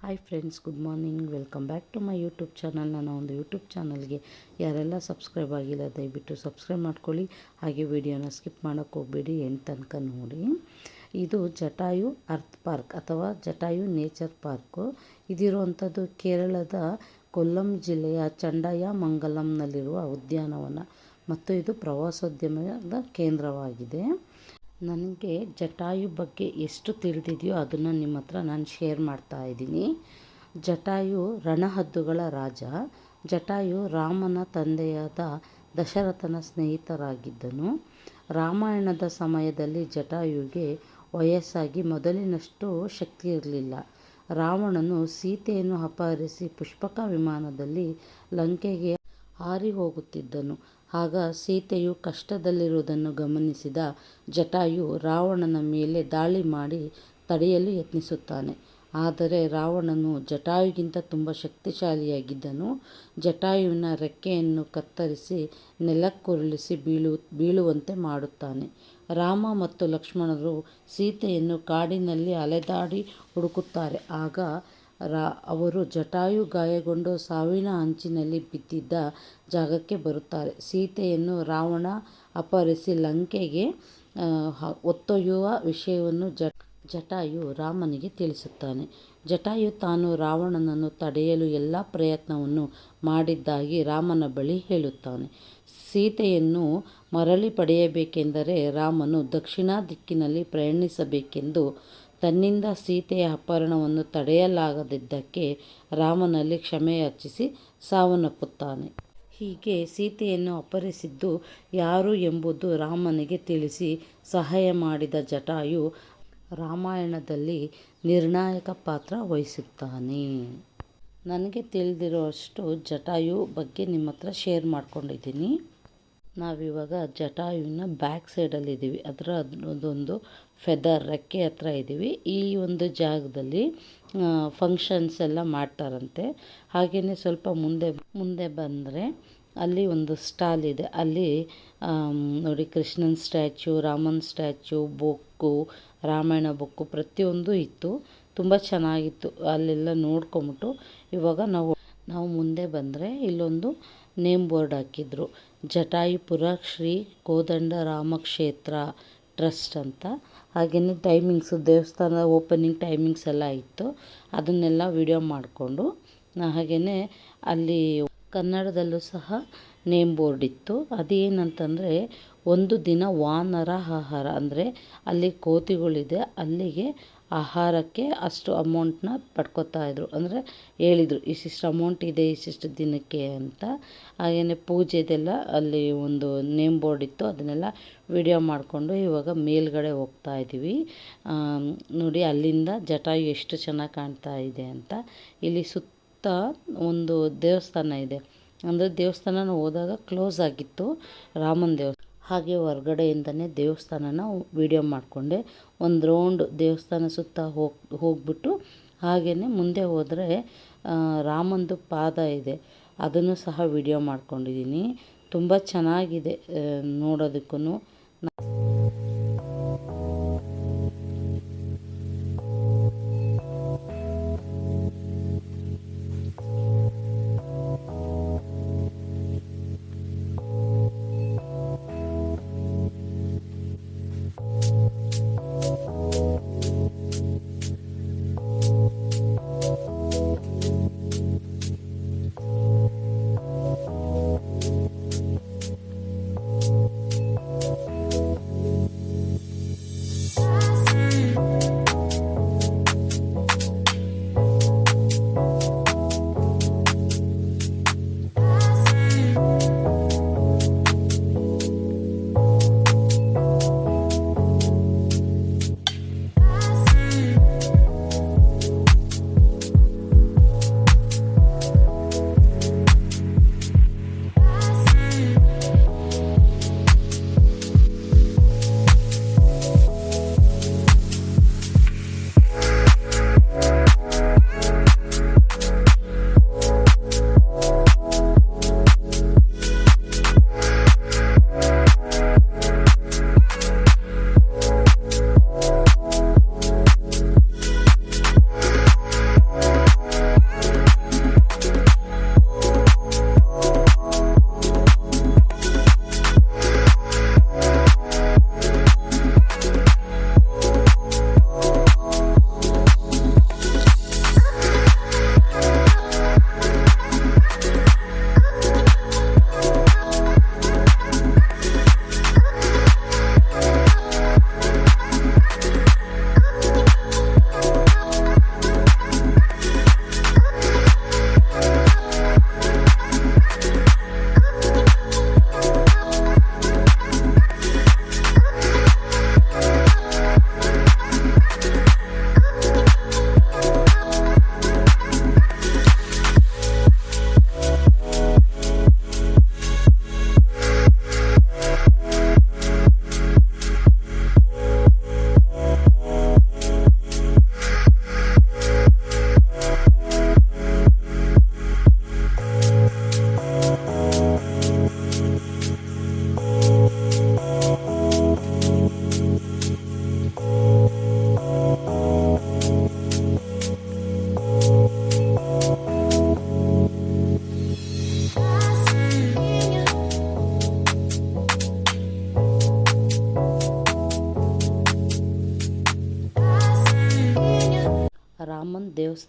Hi friends, good morning. Welcome back to my YouTube channel. ನನ್ನ ಒಂದು YouTube ಚಾನಲ್ಗೆ ಯಾರೆಲ್ಲ ಸಬ್ಸ್ಕ್ರೈಬ್ ಆಗಿಲ್ಲ ದಯವಿಟ್ಟು ಸಬ್ಸ್ಕ್ರೈಬ್ ಮಾಡ್ಕೊಳ್ಳಿ. ಹಾಗೆ ವಿಡಿಯೋನ ಸ್ಕಿಪ್ ಮಾಡೋಕ್ಕೆ ಹೋಗಬೇಡಿ, ಎಂಡ್ ತನಕ ನೋಡಿ. ಇದು ಜಟಾಯು ಅರ್ತ್ ಪಾರ್ಕ್ ಅಥವಾ ಜಟಾಯು ನೇಚರ್ ಪಾರ್ಕು. ಇದಿರುವಂಥದ್ದು ಕೇರಳದ ಕೊಲ್ಲಂ ಜಿಲ್ಲೆಯ ಚಂಡಾಯ ಮಂಗಲಂನಲ್ಲಿರುವ ಉದ್ಯಾನವನ ಮತ್ತು ಇದು ಪ್ರವಾಸೋದ್ಯಮದ ಕೇಂದ್ರವಾಗಿದೆ. ನನಗೆ ಜಟಾಯು ಬಗ್ಗೆ ಎಷ್ಟು ತಿಳಿದಿದೆಯೋ ಅದನ್ನು ನಿಮ್ಮ ಹತ್ರ ನಾನು ಶೇರ್ ಮಾಡ್ತಾ ಇದ್ದೀನಿ. ಜಟಾಯು ರಣಹದ್ದುಗಳ ರಾಜ. ಜಟಾಯು ರಾಮನ ತಂದೆಯಾದ ದಶರಥನ ಸ್ನೇಹಿತರಾಗಿದ್ದನು. ರಾಮಾಯಣದ ಸಮಯದಲ್ಲಿ ಜಟಾಯುಗೆ ವಯಸ್ಸಾಗಿ ಮೊದಲಿನಷ್ಟು ಶಕ್ತಿ ಇರಲಿಲ್ಲ. ರಾವಣನು ಸೀತೆಯನ್ನು ಅಪಹರಿಸಿ ಪುಷ್ಪಕ ವಿಮಾನದಲ್ಲಿ ಲಂಕೆಗೆ ಹಾರಿ ಹೋಗುತ್ತಿದ್ದನು. ಆಗ ಸೀತೆಯು ಕಷ್ಟದಲ್ಲಿರುವುದನ್ನು ಗಮನಿಸಿದ ಜಟಾಯು ರಾವಣನ ಮೇಲೆ ದಾಳಿ ಮಾಡಿ ತಡೆಯಲು ಯತ್ನಿಸುತ್ತಾನೆ. ಆದರೆ ರಾವಣನು ಜಟಾಯುಗಿಂತ ತುಂಬ ಶಕ್ತಿಶಾಲಿಯಾಗಿದ್ದನು. ಜಟಾಯುವಿನ ರೆಕ್ಕೆಯನ್ನು ಕತ್ತರಿಸಿ ನೆಲಕ್ಕುರುಳಿಸಿ ಬೀಳುವಂತೆ ಮಾಡುತ್ತಾನೆ. ರಾಮ ಮತ್ತು ಲಕ್ಷ್ಮಣರು ಸೀತೆಯನ್ನು ಕಾಡಿನಲ್ಲಿ ಅಲೆದಾಡಿ ಹುಡುಕುತ್ತಾರೆ. ಆಗ ಅವರು ಜಟಾಯು ಗಾಯಗೊಂಡು ಸಾವಿನ ಅಂಚಿನಲ್ಲಿ ಬಿದ್ದಿದ್ದ ಜಾಗಕ್ಕೆ ಬರುತ್ತಾರೆ. ಸೀತೆಯನ್ನು ರಾವಣ ಅಪಹರಿಸಿ ಲಂಕೆಗೆ ಹೊತ್ತೊಯ್ಯುವ ವಿಷಯವನ್ನು ಜಟಾಯು ರಾಮನಿಗೆ ತಿಳಿಸುತ್ತಾನೆ. ಜಟಾಯು ತಾನು ರಾವಣನನ್ನು ತಡೆಯಲು ಎಲ್ಲ ಪ್ರಯತ್ನವನ್ನು ಮಾಡಿದ್ದಾಗಿ ರಾಮನ ಬಳಿ ಹೇಳುತ್ತಾನೆ. ಸೀತೆಯನ್ನು ಮರಳಿ ಪಡೆಯಬೇಕೆಂದರೆ ರಾಮನು ದಕ್ಷಿಣ ದಿಕ್ಕಿನಲ್ಲಿ ಪ್ರಯಾಣಿಸಬೇಕೆಂದು, ತನ್ನಿಂದ ಸೀತೆಯ ಅಪಹರಣವನ್ನು ತಡೆಯಲಾಗದಿದ್ದಕ್ಕೆ ರಾಮನಲ್ಲಿ ಕ್ಷಮೆಯಾಚಿಸಿ ಸಾವನ್ನಪ್ಪುತ್ತಾನೆ. ಹೀಗೆ ಸೀತೆಯನ್ನು ಅಪಹರಿಸಿದ್ದು ಯಾರು ಎಂಬುದು ರಾಮನಿಗೆ ತಿಳಿಸಿ ಸಹಾಯ ಮಾಡಿದ ಜಟಾಯು ರಾಮಾಯಣದಲ್ಲಿ ನಿರ್ಣಾಯಕ ಪಾತ್ರ ವಹಿಸುತ್ತಾನೆ. ನನಗೆ ತಿಳಿದಿರುವಷ್ಟು ಜಟಾಯು ಬಗ್ಗೆ ನಿಮ್ಮ ಹತ್ರ ಶೇರ್ ಮಾಡ್ಕೊಂಡಿದ್ದೀನಿ. ನಾವಿವಾಗ ಜಟಾಯುವಿನ ಬ್ಯಾಕ್ ಸೈಡಲ್ಲಿದ್ದೀವಿ. ಅದೊಂದು ಫೆದರ್ ರೆಕ್ಕೆ ಹತ್ರ ಇದ್ದೀವಿ. ಈ ಒಂದು ಜಾಗದಲ್ಲಿ ಫಂಕ್ಷನ್ಸ್ ಎಲ್ಲ ಮಾಡ್ತಾರಂತೆ. ಹಾಗೆಯೇ ಸ್ವಲ್ಪ ಮುಂದೆ ಬಂದರೆ ಅಲ್ಲಿ ಒಂದು ಸ್ಟಾಲ್ ಇದೆ. ಅಲ್ಲಿ ನೋಡಿ, ಕೃಷ್ಣನ ಸ್ಟ್ಯಾಚು, ರಾಮನ ಸ್ಟ್ಯಾಚು, ಬೊಕ್ಕು, ರಾಮಾಯಣ ಬೊಕ್ಕು ಪ್ರತಿಯೊಂದು ಇತ್ತು. ತುಂಬ ಚೆನ್ನಾಗಿತ್ತು. ಅಲ್ಲೆಲ್ಲ ನೋಡ್ಕೊಂಬಿಟ್ಟು ಇವಾಗ ನಾವು ಮುಂದೆ ಬಂದರೆ ಇಲ್ಲೊಂದು ನೇಮ್ ಬೋರ್ಡ್ ಹಾಕಿದ್ರು, ಜಟಾಯುಪುರ ಶ್ರೀ ಕೋದಂಡ ರಾಮಕ್ಷೇತ್ರ ಟ್ರಸ್ಟ್ ಅಂತ. ಹಾಗೆಯೇ ಟೈಮಿಂಗ್ಸು, ದೇವಸ್ಥಾನದ ಓಪನಿಂಗ್ ಟೈಮಿಂಗ್ಸ್ ಎಲ್ಲ ಇತ್ತು. ಅದನ್ನೆಲ್ಲ ವಿಡಿಯೋ ಮಾಡಿಕೊಂಡು, ಹಾಗೆಯೇ ಅಲ್ಲಿ ಕನ್ನಡದಲ್ಲೂ ಸಹ ನೇಮ್ ಬೋರ್ಡ್ ಇತ್ತು. ಅದೇನಂತಂದರೆ, ಒಂದು ದಿನ ವಾನರ ಆಹಾರ, ಅಂದರೆ ಅಲ್ಲಿ ಕೋತಿಗಳಿದೆ, ಅಲ್ಲಿಗೆ ಆಹಾರಕ್ಕೆ ಅಷ್ಟು ಅಮೌಂಟನ್ನ ಪಡ್ಕೊತಾಯಿದ್ರು. ಅಂದರೆ ಹೇಳಿದರು, ಇಷ್ಟಿಷ್ಟು ಅಮೌಂಟ್ ಇದೆ ಇಷ್ಟಿಷ್ಟು ದಿನಕ್ಕೆ ಅಂತ. ಹಾಗೆಯೇ ಪೂಜೆದೆಲ್ಲ ಅಲ್ಲಿ ಒಂದು ನೇಮ್ ಬೋರ್ಡ್ ಇತ್ತು. ಅದನ್ನೆಲ್ಲ ವಿಡಿಯೋ ಮಾಡಿಕೊಂಡು ಇವಾಗ ಮೇಲ್ಗಡೆ ಹೋಗ್ತಾ ಇದ್ದೀವಿ. ನೋಡಿ, ಅಲ್ಲಿಂದ ಜಟಾಯು ಎಷ್ಟು ಚೆನ್ನಾಗಿ ಕಾಣ್ತಾ ಇದೆ ಅಂತ. ಇಲ್ಲಿ ಸುತ್ತ ಒಂದು ದೇವಸ್ಥಾನ ಇದೆ. ಅಂದರೆ ದೇವಸ್ಥಾನ ಹೋದಾಗ ಕ್ಲೋಸ್ ಆಗಿತ್ತು, ರಾಮನ ದೇವಸ್ಥಾನ. ಹಾಗೆ ಹೊರಗಡೆಯಿಂದನೇ ದೇವಸ್ಥಾನನ ವಿಡಿಯೋ ಮಾಡಿಕೊಂಡೆ. ಒಂದು ರೌಂಡ್ ದೇವಸ್ಥಾನ ಸುತ್ತ ಹೋಗ್ಬಿಟ್ಟು ಹಾಗೆಯೇ ಮುಂದೆ ಹೋದರೆ ರಾಮಂದು ಪಾದ ಇದೆ, ಅದನ್ನು ಸಹ ವಿಡಿಯೋ ಮಾಡ್ಕೊಂಡಿದ್ದೀನಿ. ತುಂಬ ಚೆನ್ನಾಗಿದೆ ನೋಡೋದಕ್ಕೂ.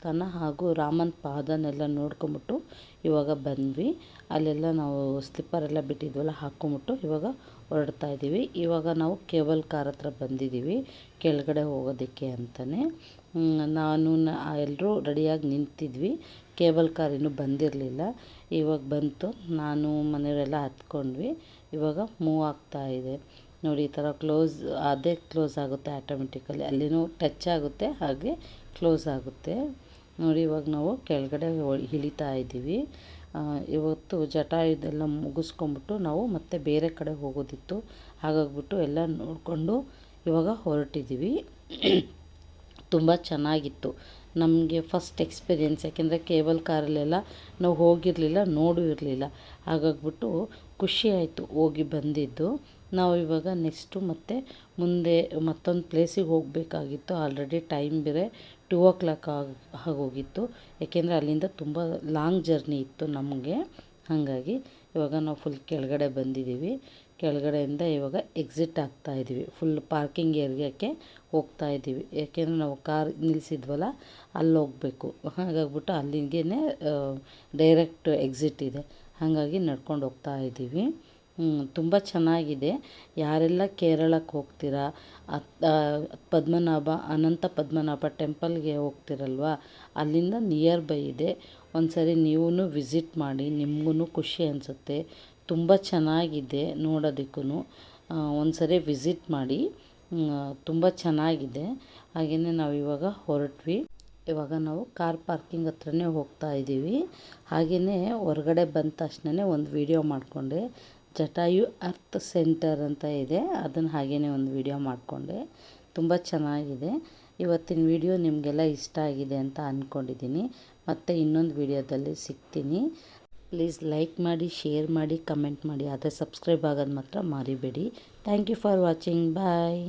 ದೇವಸ್ಥಾನ ಹಾಗೂ ರಾಮನ ಪಾದನೆಲ್ಲ ನೋಡ್ಕೊಂಬಿಟ್ಟು ಇವಾಗ ಬಂದ್ವಿ. ಅಲ್ಲೆಲ್ಲ ನಾವು ಸ್ಲಿಪ್ಪರೆಲ್ಲ ಬಿಟ್ಟಿದ್ವಲ್ಲ ಹಾಕ್ಕೊಂಬಿಟ್ಟು ಇವಾಗ ಹೊರಡ್ತಾ ಇದ್ದೀವಿ. ಇವಾಗ ನಾವು ಕೇಬಲ್ ಕಾರ್ ಹತ್ರ ಬಂದಿದ್ದೀವಿ ಕೆಳಗಡೆ ಹೋಗೋದಕ್ಕೆ ಅಂತಲೇ. ನಾನು ಎಲ್ಲರೂ ರೆಡಿಯಾಗಿ ನಿಂತಿದ್ವಿ. ಕೇಬಲ್ ಕಾರ್ ಇನ್ನೂ ಬಂದಿರಲಿಲ್ಲ. ಇವಾಗ ಬಂತು. ನಾನು ಮನೆಯವರೆಲ್ಲ ಹತ್ಕೊಂಡ್ವಿ. ಇವಾಗ ಮೂವ್ ಆಗ್ತಾ ಇದೆ ನೋಡಿ. ಈ ಥರ ಅದೇ ಕ್ಲೋಸ್ ಆಗುತ್ತೆ ಆಟೋಮೆಟಿಕಲಿ. ಅಲ್ಲಿನೂ ಟಚ್ ಆಗುತ್ತೆ ಹಾಗೆ ಕ್ಲೋಸ್ ಆಗುತ್ತೆ ನೋಡಿ. ಇವಾಗ ನಾವು ಕೆಳಗಡೆ ಇಳಿತಾ ಇದ್ದೀವಿ. ಇವತ್ತು ಇದೆಲ್ಲ ಮುಗಿಸ್ಕೊಂಬಿಟ್ಟು ನಾವು ಮತ್ತೆ ಬೇರೆ ಕಡೆ ಹೋಗೋದಿತ್ತು. ಹಾಗಾಗ್ಬಿಟ್ಟು ಎಲ್ಲ ನೋಡಿಕೊಂಡು ಇವಾಗ ಹೊರಟಿದ್ದೀವಿ. ತುಂಬ ಚೆನ್ನಾಗಿತ್ತು ನಮಗೆ ಫಸ್ಟ್ ಎಕ್ಸ್ಪೀರಿಯೆನ್ಸ್. ಯಾಕೆಂದರೆ ಕೇಬಲ್ ಕಾರಲ್ಲೆಲ್ಲ ನಾವು ಹೋಗಿರಲಿಲ್ಲ, ನೋಡೂ ಇರಲಿಲ್ಲ. ಹಾಗಾಗ್ಬಿಟ್ಟು ಖುಷಿ ಆಯಿತು ಹೋಗಿ ಬಂದಿದ್ದು. ನಾವು ಇವಾಗ ನೆಕ್ಸ್ಟು ಮತ್ತೆ ಮುಂದೆ ಮತ್ತೊಂದು ಪ್ಲೇಸಿಗೆ ಹೋಗಬೇಕಾಗಿತ್ತು. ಆಲ್ರೆಡಿ ಟೈಮ್ ಬೇರೆ 2 o'clock ಆಗೋಗಿತ್ತು. ಯಾಕೆಂದರೆ ಅಲ್ಲಿಂದ ತುಂಬ ಲಾಂಗ್ ಜರ್ನಿ ಇತ್ತು ನಮಗೆ. ಹಾಗಾಗಿ ಇವಾಗ ನಾವು ಫುಲ್ ಕೆಳಗಡೆ ಬಂದಿದ್ದೀವಿ. ಕೆಳಗಡೆಯಿಂದ ಇವಾಗ ಎಕ್ಸಿಟ್ ಆಗ್ತಾಯಿದ್ದೀವಿ. ಫುಲ್ ಪಾರ್ಕಿಂಗ್ ಏರಿಯಾಕ್ಕೆ ಹೋಗ್ತಾಯಿದ್ದೀವಿ. ಯಾಕೆಂದರೆ ನಾವು ಕಾರ್ ನಿಲ್ಲಿಸಿದ್ವಲ್ಲ ಅಲ್ಲಿ ಹೋಗಬೇಕು. ಹಾಗಾಗ್ಬಿಟ್ಟು ಅಲ್ಲಿಗೆ ಡೈರೆಕ್ಟ್ ಎಕ್ಸಿಟ್ ಇದೆ. ಹಾಗಾಗಿ ನಡ್ಕೊಂಡು ಹೋಗ್ತಾಯಿದ್ದೀವಿ. ತುಂಬ ಚೆನ್ನಾಗಿದೆ. ಯಾರೆಲ್ಲ ಕೇರಳಕ್ಕೆ ಹೋಗ್ತೀರಾ, ಅನಂತ ಪದ್ಮನಾಭ ಟೆಂಪಲ್ಗೆ ಹೋಗ್ತಿರಲ್ವ, ಅಲ್ಲಿಂದ ನಿಯರ್ ಬೈ ಇದೆ. ಒಂದು ಸರಿ ನೀವೂ ವಿಸಿಟ್ ಮಾಡಿ, ನಿಮಗೂ ಖುಷಿ ಅನಿಸುತ್ತೆ. ತುಂಬ ಚೆನ್ನಾಗಿದೆ ನೋಡೋದಕ್ಕೂ. ಒಂದು ಸರಿ ವಿಸಿಟ್ ಮಾಡಿ, ತುಂಬ ಚೆನ್ನಾಗಿದೆ. ಹಾಗೆಯೇ ನಾವು ಇವಾಗ ಹೊರಟ್ವಿ. ಇವಾಗ ನಾವು ಕಾರ್ ಪಾರ್ಕಿಂಗ್ ಹತ್ರನೇ ಹೋಗ್ತಾ ಇದ್ದೀವಿ. ಹಾಗೆಯೇ ಹೊರಗಡೆ ಬಂದ ತಕ್ಷಣವೇ ಒಂದು ವಿಡಿಯೋ ಮಾಡಿಕೊಂಡೆ. ಜಟಾಯು ಅರ್ತ್ ಸೆಂಟರ್ ಅಂತ ಇದೆ, ಅದನ್ನು ಹಾಗೆಯೇ ಒಂದು ವಿಡಿಯೋ ಮಾಡಿಕೊಂಡೆ. ತುಂಬ ಚೆನ್ನಾಗಿದೆ. ಇವತ್ತಿನ ವಿಡಿಯೋ ನಿಮಗೆಲ್ಲ ಇಷ್ಟ ಆಗಿದೆ ಅಂತ ಅಂದ್ಕೊಂಡಿದ್ದೀನಿ. ಮತ್ತು ಇನ್ನೊಂದು ವಿಡಿಯೋದಲ್ಲಿ ಸಿಗ್ತೀನಿ. ಪ್ಲೀಸ್ ಲೈಕ್ ಮಾಡಿ, ಶೇರ್ ಮಾಡಿ, ಕಮೆಂಟ್ ಮಾಡಿ. ಆದರೆ ಸಬ್ಸ್ಕ್ರೈಬ್ ಆಗೋದು ಮಾತ್ರ ಮರಿಬೇಡಿ. Thank you for watching. Bye.